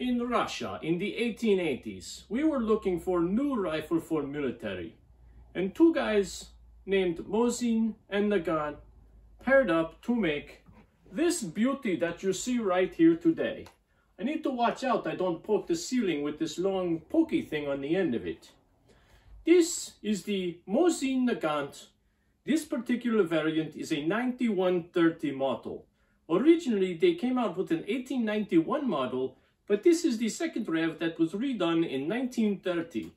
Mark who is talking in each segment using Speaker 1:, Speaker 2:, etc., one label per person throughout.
Speaker 1: In Russia, in the 1880s, we were looking for new rifle for military. And two guys named Mosin and Nagant paired up to make this beauty that you see right here today. I need to watch out I don't poke the ceiling with this long pokey thing on the end of it. This is the Mosin Nagant. This particular variant is a 9130 model. Originally, they came out with an 1891 model, but this is the second rev that was redone in 1930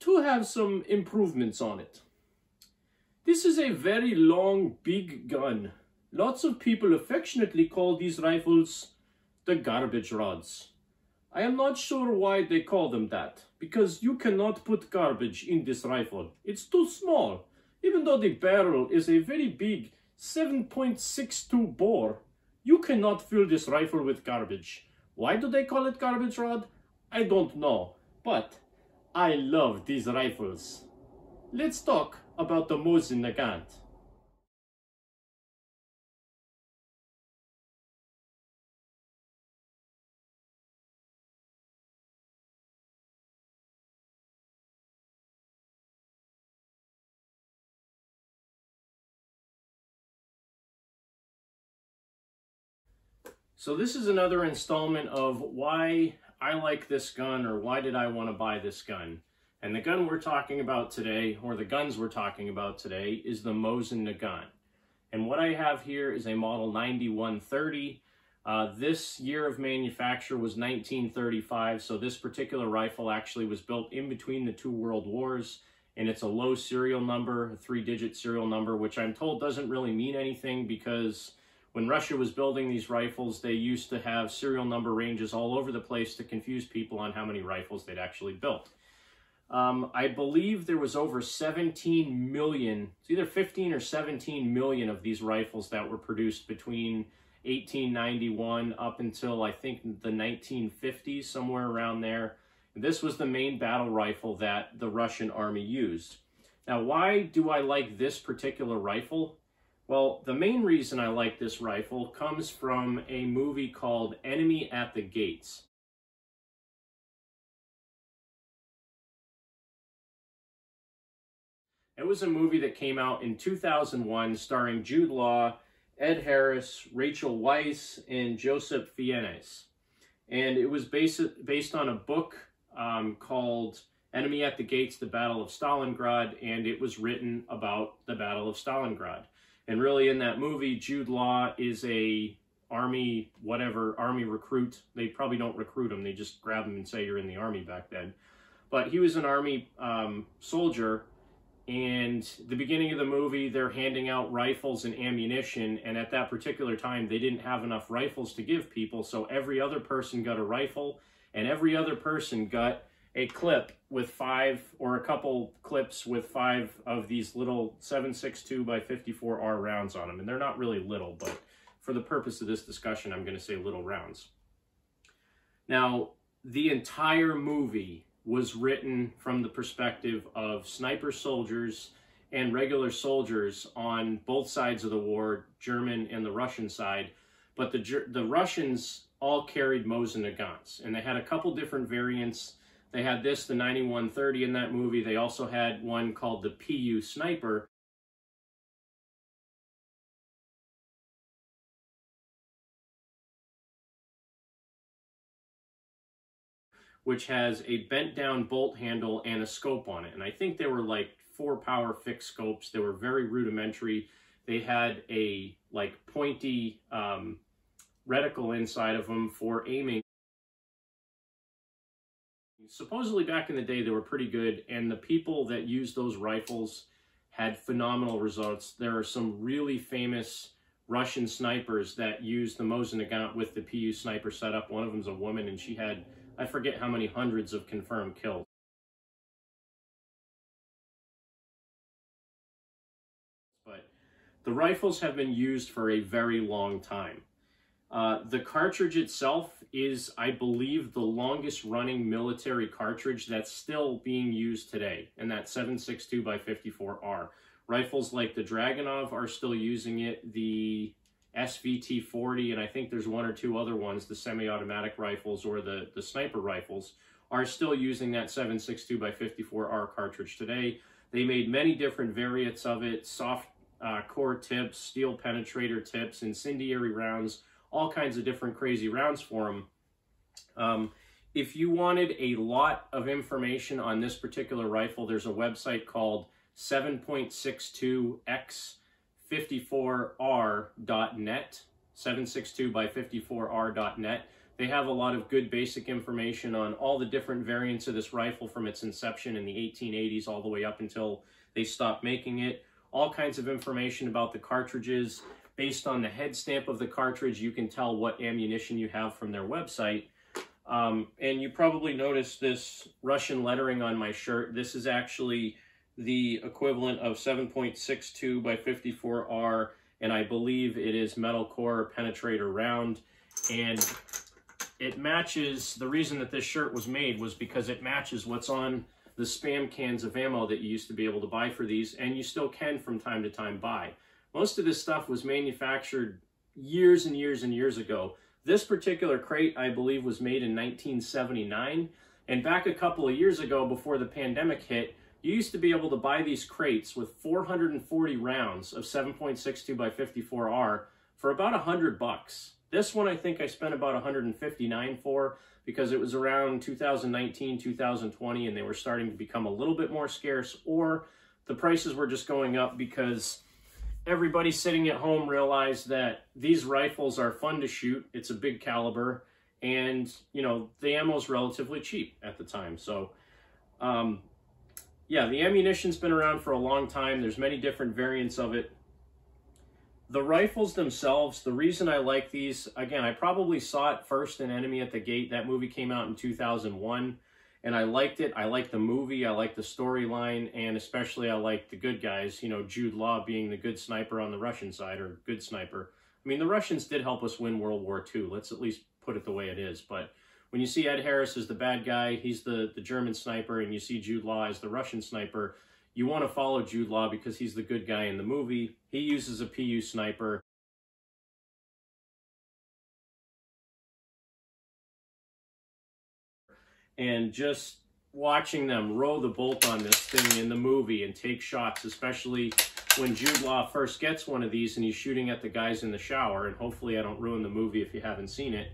Speaker 1: to have some improvements on it. This is a very long, big gun. Lots of people affectionately call these rifles the garbage rods. I am not sure why they call them that, because you cannot put garbage in this rifle. It's too small. Even though the barrel is a very big 7.62 bore, you cannot fill this rifle with garbage. Why do they call it garbage rod? I don't know, but I love these rifles. Let's talk about the Mosin Nagant. So this is another installment of why I like this gun, or why did I want to buy this gun. And the gun we're talking about today, or the guns we're talking about today, is the Mosin Nagant. And what I have here is a model 9130. This year of manufacture was 1935, so this particular rifle actually was built in between the two world wars, and it's a low serial number, a 3-digit serial number, which I'm told doesn't really mean anything, because when Russia was building these rifles, they used to have serial number ranges all over the place to confuse people on how many rifles they'd actually built. I believe there was over 17 million, it's either 15 or 17 million of these rifles that were produced between 1891 up until I think the 1950s, somewhere around there. This was the main battle rifle that the Russian army used. Now, why do I like this particular rifle? Well, the main reason I like this rifle comes from a movie called Enemy at the Gates. It was a movie that came out in 2001 starring Jude Law, Ed Harris, Rachel Weisz, and Joseph Fiennes. And it was based on a book called Enemy at the Gates, The Battle of Stalingrad, and it was written about the Battle of Stalingrad. And really in that movie, Jude Law is a army recruit. They probably don't recruit him, they just grab him and say you're in the army back then. But he was an army soldier, and the beginning of the movie, they're handing out rifles and ammunition, and at that particular time, they didn't have enough rifles to give people, so every other person got a rifle, and every other person got a clip with 5, or a couple clips with 5 of these little 7.62 by 54R rounds on them. And they're not really little, but for the purpose of this discussion, I'm going to say little rounds. Now, the entire movie was written from the perspective of sniper soldiers and regular soldiers on both sides of the war, German and the Russian side. But the Russians all carried Mosin Nagants, and they had a couple different variants. They had this, the 9130 in that movie. They also had one called the PU Sniper. Which has a bent down bolt handle and a scope on it. And I think they were like 4-power fixed scopes. They were very rudimentary. They had a like pointy reticle inside of them for aiming. Supposedly back in the day, they were pretty good, and the people that used those rifles had phenomenal results. There are some really famous Russian snipers that used the Mosin Nagant with the PU Sniper setup. One of them's a woman, and she had, I forget how many hundreds of confirmed kills. But the rifles have been used for a very long time. The cartridge itself is, I believe, the longest running military cartridge that's still being used today, and that's 7.62 by 54R. Rifles like the Dragunov are still using it. The SVT-40, and I think there's one or two other ones, the semi-automatic rifles or the sniper rifles, are still using that 7.62 by 54R cartridge today. They made many different variants of it, soft core tips, steel penetrator tips, incendiary rounds, all kinds of different crazy rounds for them. If you wanted a lot of information on this particular rifle, there's a website called 7.62x54r.net, 7.62 by 54r.net. They have a lot of good basic information on all the different variants of this rifle from its inception in the 1880s all the way up until they stopped making it. All kinds of information about the cartridges. Based on the head stamp of the cartridge, you can tell what ammunition you have from their website. And you probably noticed this Russian lettering on my shirt. This is actually the equivalent of 7.62 by 54R, and I believe it is metal core penetrator round. And it matches, the reason that this shirt was made was because it matches what's on the Spam cans of ammo that you used to be able to buy for these, and you still can from time to time buy. Most of this stuff was manufactured years and years and years ago. This particular crate, I believe, was made in 1979. And back a couple of years ago, before the pandemic hit, you used to be able to buy these crates with 440 rounds of 7.62 by 54R for about $100. This one I think I spent about $159 for, because it was around 2019, 2020, and they were starting to become a little bit more scarce, or the prices were just going up because everybody sitting at home realized that these rifles are fun to shoot. It's a big caliber, and you know, the ammo is relatively cheap at the time. So yeah, the ammunition's been around for a long time. There's many different variants of it. The rifles themselves, the reason I like these, again, I probably saw it first in Enemy at the Gate. That movie came out in 2001, and I liked it. I liked the movie, I liked the storyline, and especially I liked the good guys, you know, Jude Law being the good sniper on the Russian side, or good sniper. I mean, the Russians did help us win World War II. Let's at least put it the way it is. But when you see Ed Harris as the bad guy, he's the German sniper, and you see Jude Law as the Russian sniper, you want to follow Jude Law because he's the good guy in the movie. He uses a PU sniper. And just watching them row the bolt on this thing in the movie and take shots, especially when Jude Law first gets one of these and he's shooting at the guys in the shower, and hopefully I don't ruin the movie if you haven't seen it.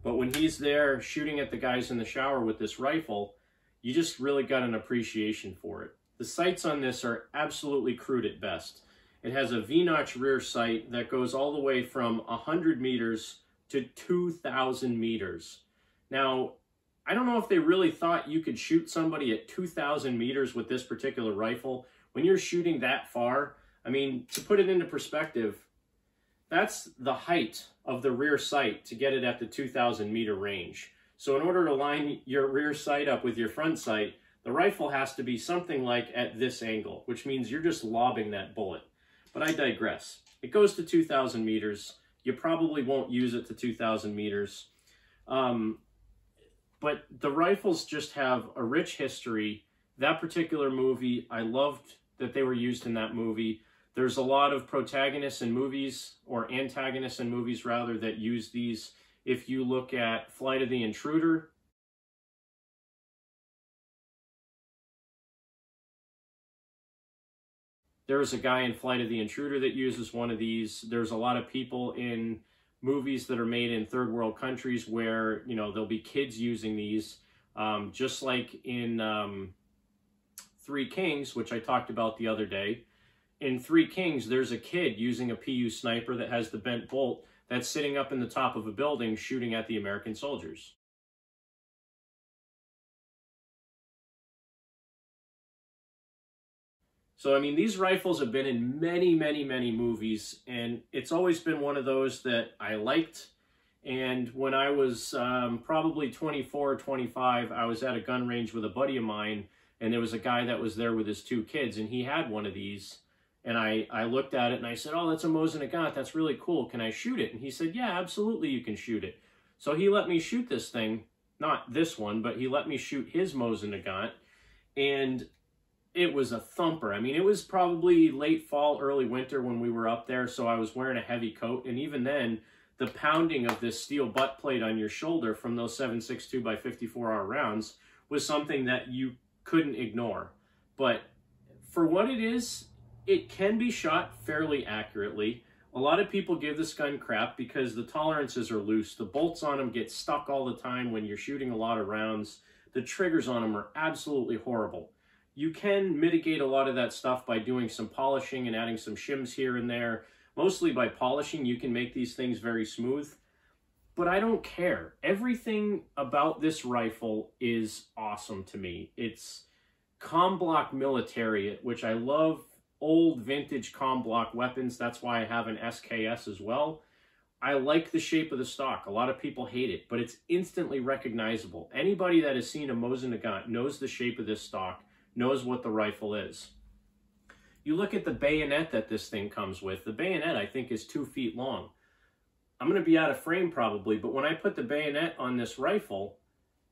Speaker 1: But when he's there shooting at the guys in the shower with this rifle, you just really got an appreciation for it. The sights on this are absolutely crude at best. It has a V-notch rear sight that goes all the way from 100 meters to 2,000 meters. Now, I don't know if they really thought you could shoot somebody at 2,000 meters with this particular rifle. When you're shooting that far, I mean, to put it into perspective, that's the height of the rear sight to get it at the 2,000 meter range. So in order to line your rear sight up with your front sight, the rifle has to be something like at this angle, which means you're just lobbing that bullet. But I digress. It goes to 2,000 meters. You probably won't use it to 2,000 meters. But the rifles just have a rich history. That particular movie, I loved that they were used in that movie. There's a lot of protagonists in movies, or antagonists in movies rather, that use these. If you look at Flight of the Intruder, there's a guy in Flight of the Intruder that uses one of these. There's a lot of people in movies that are made in third world countries where, you know, there'll be kids using these. Just like in Three Kings, which I talked about the other day. In Three Kings, there's a kid using a PU sniper that has the bent bolt that's sitting up in the top of a building shooting at the American soldiers. So, I mean, these rifles have been in many, many, many movies, and it's always been one of those that I liked. And when I was probably 24 or 25, I was at a gun range with a buddy of mine, and there was a guy that was there with his two kids, and he had one of these. And I looked at it and I said, "Oh, that's a Mosin Nagant. That's really cool. Can I shoot it?" And he said, "Yeah, absolutely you can shoot it." So he let me shoot this thing. Not this one, but he let me shoot his Mosin Nagant. And it was a thumper. I mean, it was probably late fall, early winter when we were up there, so I was wearing a heavy coat, and even then, the pounding of this steel butt plate on your shoulder from those 7.62 by 54R rounds was something that you couldn't ignore. But for what it is, it can be shot fairly accurately. A lot of people give this gun crap because the tolerances are loose. The bolts on them get stuck all the time when you're shooting a lot of rounds. The triggers on them are absolutely horrible. You can mitigate a lot of that stuff by doing some polishing and adding some shims here and there. Mostly by polishing, you can make these things very smooth. But I don't care. Everything about this rifle is awesome to me. It's comm-block military, which I love. Old vintage comm-block weapons. That's why I have an SKS as well. I like the shape of the stock. A lot of people hate it, but it's instantly recognizable. Anybody that has seen a Mosin Nagant knows the shape of this stock, knows what the rifle is. You look at the bayonet that this thing comes with. The bayonet, I think, is 2 feet long. I'm going to be out of frame probably, but when I put the bayonet on this rifle,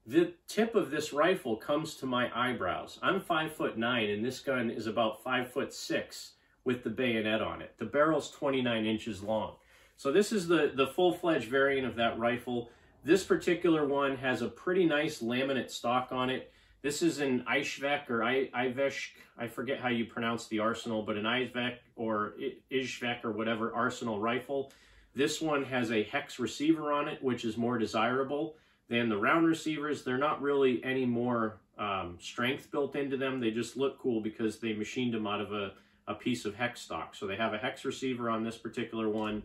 Speaker 1: the tip of this rifle comes to my eyebrows. I'm 5'9", and this gun is about 5'6" with the bayonet on it. The barrel's 29 inches long. So this is the full-fledged variant of that rifle. This particular one has a pretty nice laminate stock on it. This is an Ishvek or Iveshk, I forget how you pronounce the Arsenal, but an Ishvek or Ishvek or whatever Arsenal rifle. This one has a hex receiver on it, which is more desirable than the round receivers. They're not really any more strength built into them. They just look cool because they machined them out of a piece of hex stock. So they have a hex receiver on this particular one.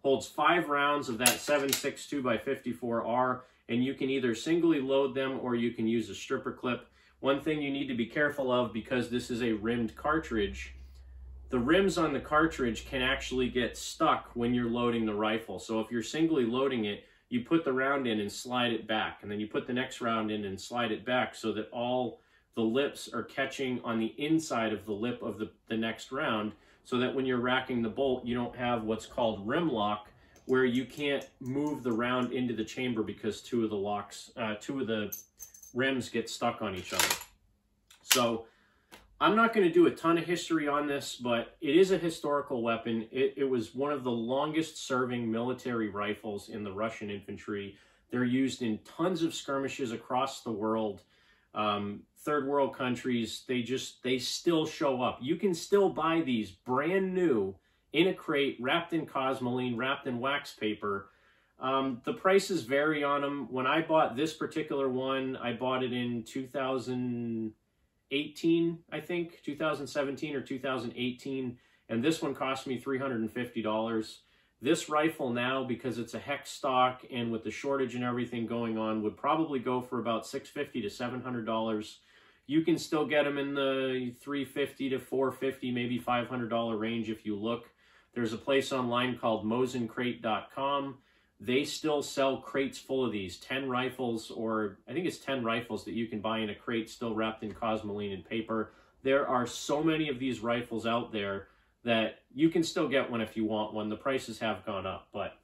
Speaker 1: Holds 5 rounds of that 7.62 by 54R, and you can either singly load them or you can use a stripper clip. One thing you need to be careful of, because this is a rimmed cartridge, the rims on the cartridge can actually get stuck when you're loading the rifle. So if you're singly loading it, you put the round in and slide it back, and then you put the next round in and slide it back so that all the lips are catching on the inside of the lip of the next round, so that when you're racking the bolt, you don't have what's called rim lock, where you can't move the round into the chamber because two of the rims get stuck on each other. So I'm not going to do a ton of history on this, but it is a historical weapon. It was one of the longest serving military rifles in the Russian infantry. They're used in tons of skirmishes across the world. Third world countries, they still show up. You can still buy these brand new in a crate, wrapped in cosmoline, wrapped in wax paper. The prices vary on them. When I bought this particular one, I bought it in 2018, I think, 2017 or 2018, and this one cost me $350. This rifle now, because it's a hex stock and with the shortage and everything going on, would probably go for about $650 to $700. You can still get them in the $350 to $450, maybe $500 range if you look. There's a place online called mosincrate.com. They still sell crates full of these, 10 rifles, or I think it's 10 rifles that you can buy in a crate still wrapped in cosmoline and paper. There are so many of these rifles out there that you can still get one if you want one. The prices have gone up, but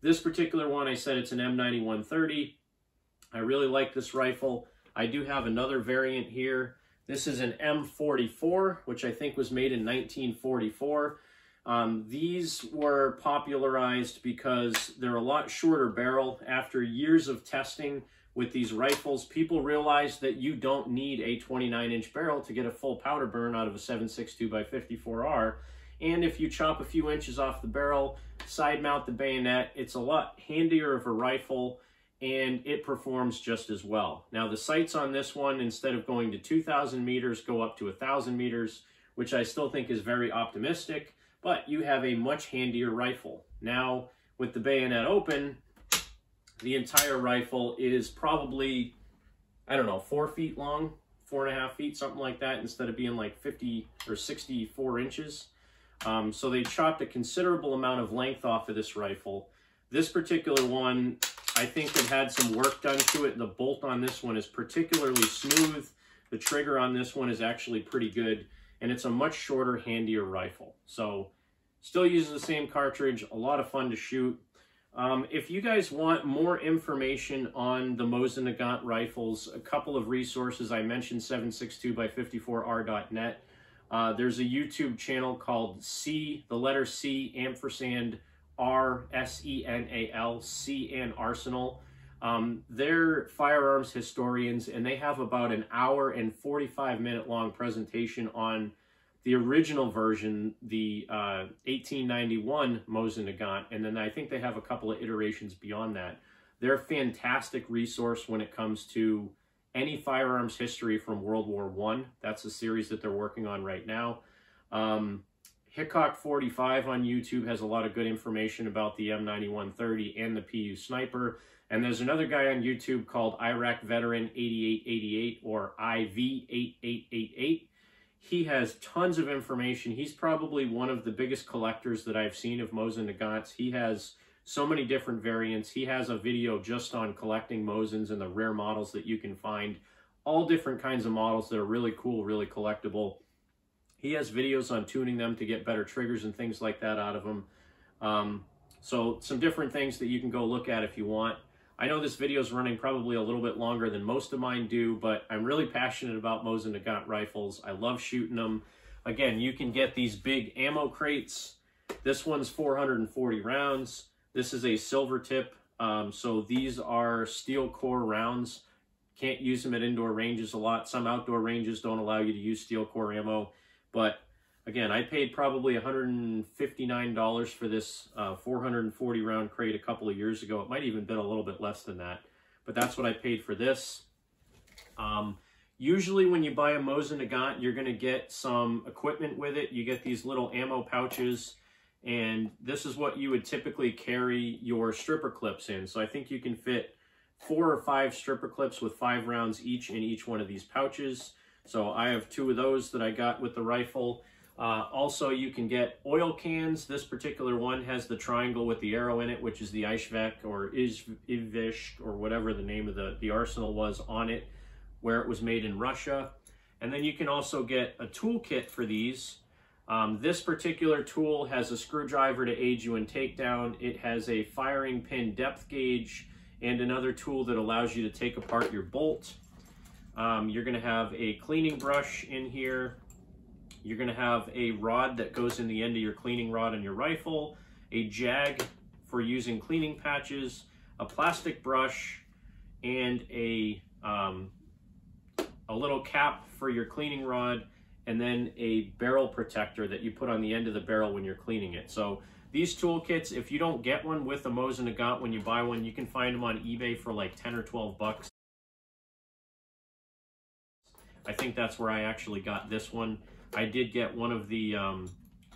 Speaker 1: this particular one, I said it's an M9130. I really like this rifle. I do have another variant here. This is an M44, which I think was made in 1944. These were popularized because they're a lot shorter barrel. After years of testing with these rifles, people realized that you don't need a 29-inch barrel to get a full powder burn out of a 7.62 by 54R. And if you chop a few inches off the barrel, side mount the bayonet, it's a lot handier of a rifle, and it performs just as well. Now the sights on this one, instead of going to 2,000 meters, go up to 1,000 meters, which I still think is very optimistic, but you have a much handier rifle. Now with the bayonet open, the entire rifle is probably, I don't know, 4 feet long, 4.5 feet, something like that, instead of being like 50 or 64 inches. So they chopped a considerable amount of length off of this rifle. This particular one, I think it had some work done to it. The bolt on this one is particularly smooth. The trigger on this one is actually pretty good, and it's a much shorter, handier rifle. So still uses the same cartridge, a lot of fun to shoot. If you guys want more information on the Mosin Nagant rifles, a couple of resources. I mentioned 762x54r.net. There's a YouTube channel called the letter C, ampersand, R-S-E-N-A-L, C&RSENAL. They're firearms historians, and they have about an hour and 45-minute long presentation on the original version, the 1891 Mosin Nagant, and then I think they have a couple of iterations beyond that. They're a fantastic resource when it comes to any firearms history from World War I. That's a series that they're working on right now. Hickok 45 on YouTube has a lot of good information about the M9130 and the PU Sniper. And there's another guy on YouTube called Iraq Veteran 8888 or IV8888. He has tons of information. He's probably one of the biggest collectors that I've seen of Mosin Nagants. He has so many different variants. He has a video just on collecting Mosins and the rare models that you can find. All different kinds of models that are really cool, really collectible. He has videos on tuning them to get better triggers and things like that out of them. So some different things that you can go look at if you want. I know this video is running probably a little bit longer than most of mine do, but I'm really passionate about Mosin Nagant rifles. I love shooting them. Again, you can get these big ammo crates. This one's 440 rounds. This is a silver tip, so these are steel core rounds. Can't use them at indoor ranges a lot. Some outdoor ranges don't allow you to use steel core ammo, but again, I paid probably $159 for this 440 round crate a couple of years ago. It might even been a little bit less than that, but that's what I paid for this. Usually when you buy a Mosin Nagant, you're gonna get some equipment with it. You get these little ammo pouches, and this is what you would typically carry your stripper clips in. So I think you can fit 4 or 5 stripper clips with 5 rounds each in each one of these pouches. So I have 2 of those that I got with the rifle. Also, you can get oil cans. This particular one has the triangle with the arrow in it, which is the Ishvek or Ivishk or whatever the name of the arsenal was on it, where it was made in Russia. And then you can also get a toolkit for these. This particular tool has a screwdriver to aid you in takedown. It has a firing pin depth gauge and another tool that allows you to take apart your bolt. You're going to have a cleaning brush in here. You're going to have a rod that goes in the end of your cleaning rod on your rifle, a jag for using cleaning patches, a plastic brush, and a little cap for your cleaning rod, and then a barrel protector that you put on the end of the barrel when you're cleaning it. So these toolkits, if you don't get one with a Mosin Nagant when you buy one, you can find them on eBay for like 10 or 12 bucks. I think that's where I actually got this one. I did get one of the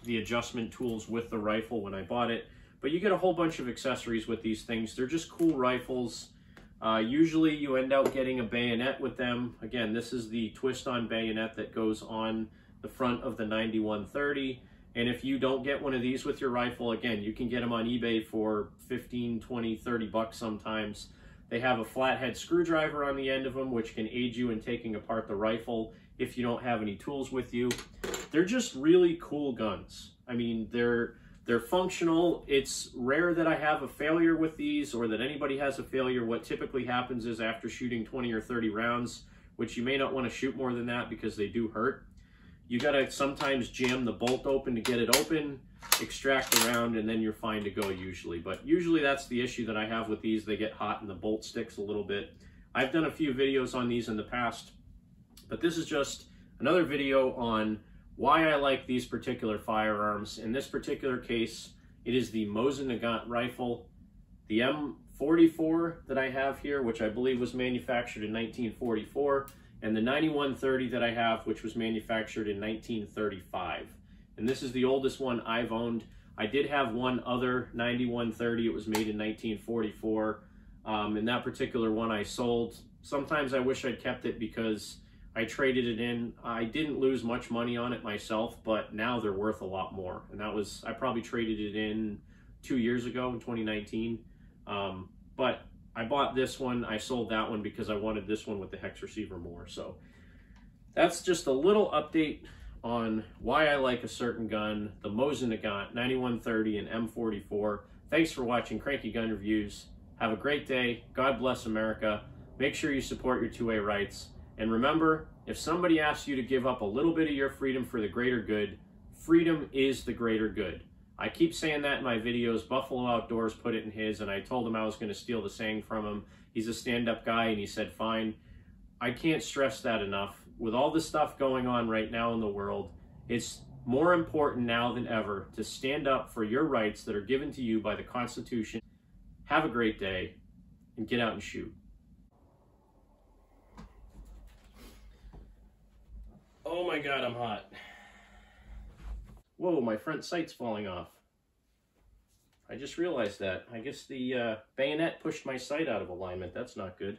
Speaker 1: adjustment tools with the rifle when I bought it, but you get a whole bunch of accessories with these things. They're just cool rifles. Usually you end up getting a bayonet with them. Again, this is the twist-on bayonet that goes on the front of the 9130. And if you don't get one of these with your rifle, again, you can get them on eBay for 15, 20, 30 bucks sometimes. They have a flathead screwdriver on the end of them, which can aid you in taking apart the rifle if you don't have any tools with you. They're just really cool guns. I mean, they're functional. It's rare that I have a failure with these or that anybody has a failure. What typically happens is after shooting 20 or 30 rounds, which you may not want to shoot more than that because they do hurt, you gotta sometimes jam the bolt open to get it open, extract the round, and then you're fine to go usually. But usually that's the issue that I have with these. They get hot and the bolt sticks a little bit. I've done a few videos on these in the past, but this is just another video on why I like these particular firearms. In this particular case, it is the Mosin Nagant rifle, the M44 that I have here, which I believe was manufactured in 1944, and the 9130 that I have, which was manufactured in 1935. And this is the oldest one I've owned. I did have one other 9130. It was made in 1944. And that particular one I sold. Sometimes I wish I'd kept it because I traded it in. I didn't lose much money on it myself, but now they're worth a lot more. And that was, I probably traded it in 2 years ago in 2019. But I bought this one, I sold that one because I wanted this one with the hex receiver more. So that's just a little update on why I like a certain gun, the Mosin Nagant 9130 and M44. Thanks for watching Cranky Gun Reviews. Have a great day. God bless America. Make sure you support your two-way rights. And remember, if somebody asks you to give up a little bit of your freedom for the greater good, freedom is the greater good. I keep saying that in my videos. Buffalo Outdoors put it in his, and I told him I was going to steal the saying from him. He's a stand-up guy, and he said, fine. I can't stress that enough. With all the stuff going on right now in the world, it's more important now than ever to stand up for your rights that are given to you by the Constitution. Have a great day, and get out and shoot. Oh my God, I'm hot. Whoa, my front sight's falling off. I just realized that. I guess the bayonet pushed my sight out of alignment. That's not good.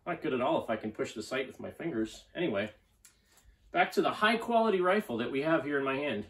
Speaker 1: Not good at all if I can push the sight with my fingers. Anyway, back to the high quality rifle that we have here in my hand.